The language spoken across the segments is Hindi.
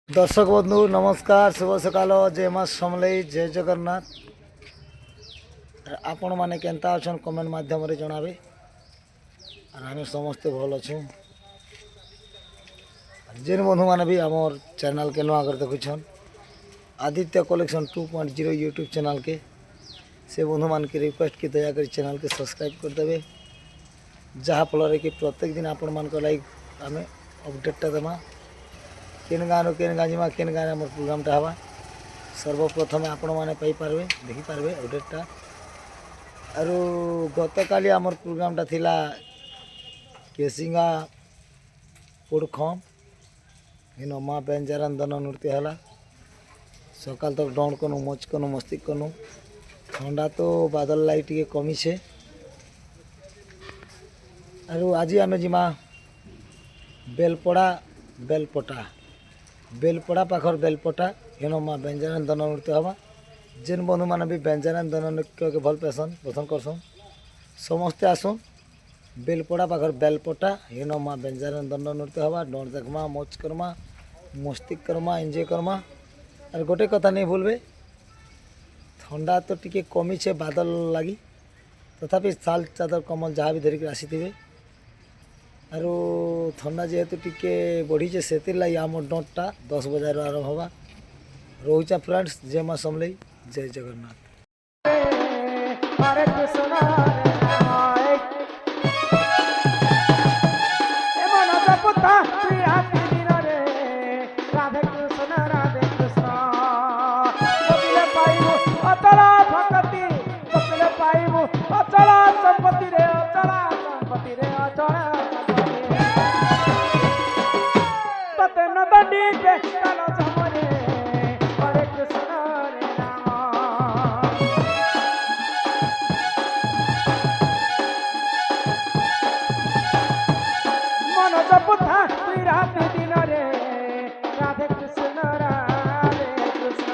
दर्शक बंधु नमस्कार शुभ सकाल जय माँ समलई जय जगन्नाथ। आपण मैंने केन्ता अच्छन कमेंट माध्यम रे जनाबे और आम समस्ते भल अच्छे। जेन बंधु मैंने भी आमर चैनल के नुआ कर देखुन आदित्य कलेक्शन 2.0 यूट्यूब चैनल के से बंधु मान की रिक्वेस्ट की दयाकोरी चैनल के सब्सक्राइब करदे जहाँफल कि प्रत्येक दिन आपण मान लाइक आम अपडेटा देमा केन गाँव केन गाँ जीमा केन गाँव आम प्रोग्रामटा हवा सर्वप्रथमे आपण मैंने पाइपारे देखिपारे अपडेटा। आर गत काली आमर प्रोग्रामटा थिला केसिंगा पुड़खम इन माँ बेंजारान दन नृत्य है सकाल तक डौड़ कनु मज कनु मस्ती कनु ठंडा तो बादल लाई टे कमी छे। आर आज आम जीमा बेलपड़ा बेलपड़ा पाखर बेलपटा हेन माँ बेंजारान दन नृत्य हवा। जेन बंधु मैंने भी बेंजारान दन नृत्य के भल पासन पसंद करसन समस्ते आसन बेलपड़ा पाखर बेलपटा हेन माँ बेंजारान दन नृत्य हवा। डर देखमा मौज करमा मस्ती करमा एंजय करमा। और गोटे कथा नहीं भूलबे ठंडा तो टिके कमी छे बादल लगी तथापि साल चादर कमल जहाँ भी धरिक आसी थे। आर ठंडा जेहेतु टिके बढ़ीचे से लगी आम डंटा 10 बजे आरंभ हवा। रोचा फ्रेंड्स जय माँ समलई जय जगन्नाथ। हरे कृष्ण राधे कृष्ण राधे कृष्ण कपिले पाइबु अचला भक्ति कपिले पाइबु अचला संपत्ति रे अचला संपत्ति रे अचला तते न दंडी के कालो झमरे हरे कृष्ण रे राम मन जपुथा श्री राधे दिन रे राधे कृष्ण राधे कृष्ण।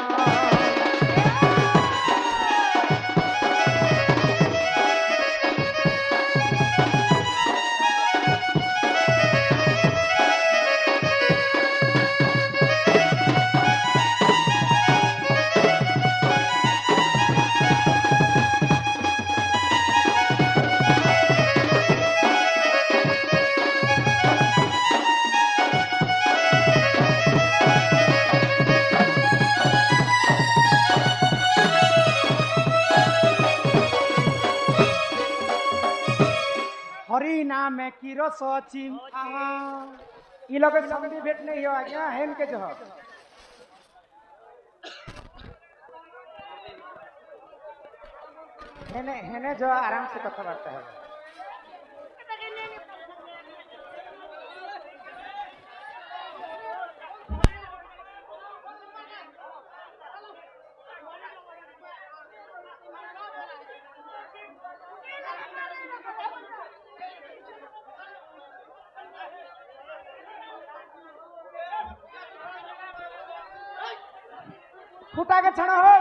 हरि नाम में की रस अछि ई लोग संगी भेट नहीं हो आज्ञा हेन के जो हेने हेने जो आराम से कथा बार्ता है। फुटा के छड़ा हो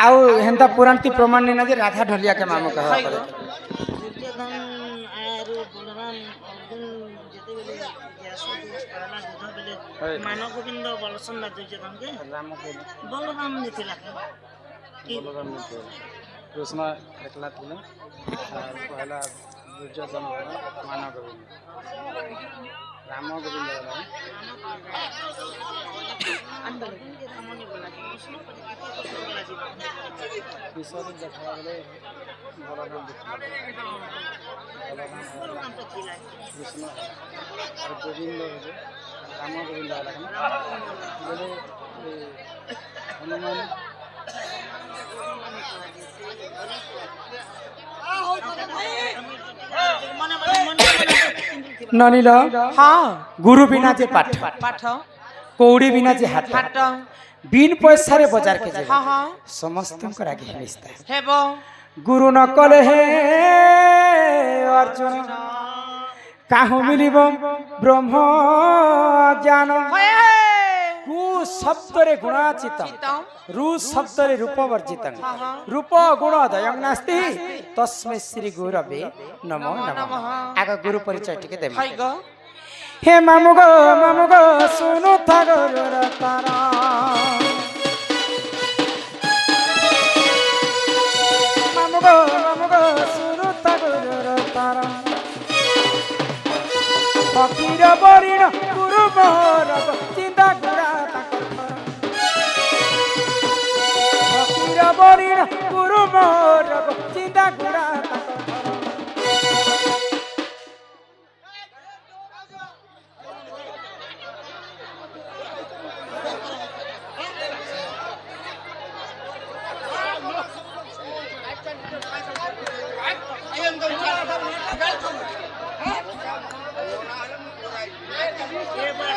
आउ हेंता पुरांती प्रमाण नहीं ना जे राधा ढलिया के मामू कहा करे दुर्योधन आरु बलराम अर्जुन जेतेबेले व्यासदेव पहला युद्ध बेले मानव गोविंद बलसंदा दुर्योधन के राम को बलराम निथिला बलराम ने कृष्ण एकला थिले पहला दुर्योधन मानव गोविंद ରାମ ଗୋବିନ୍ଦ ବାଲା ରାମନି ବୋଲା କୃଷ୍ଣ ପରି କେତେ କଷ୍ଟ ବୋଲା ଯିବ ବିଷୟରେ ଦେଖା ଗଲେ ବଳରାମ ବଳରାମ ତ ଥିଲା କୃଷ୍ଣ আর গোবিন্দ হবে রাম গোবিন্দ বলে হনুমান ননিল हाँ গুরু বিনা যে পাঠ पाठ কৌড়ি বিনা যে হাত हाट বিন পয়সারে বজার কে যাবে हाँ हाँ সমস্তঙ্কর আগে হেলিস্তা हेब গুরু ন কলে হে অর্জুন কাহু মিলিব ব্রহ্ম জ্ঞান কু শব্দরে গুণাচিত রু শব্দরে রূপবর্জিত রূপ গুণ দয়ং নাস্তি তস্মৈ শ্রী গুরবে নমো নমঃ আগ গুরু পরিচয় টিকে দেব हाय गो হে মামু গো শুনু থাগর তারা মামু গো শুনু থাগর তারা ফকির বরিণ গুরু মোর চিন্তা গুড়া ফকির বরিণ গুরু মোর চিন্তা গুড়া এবার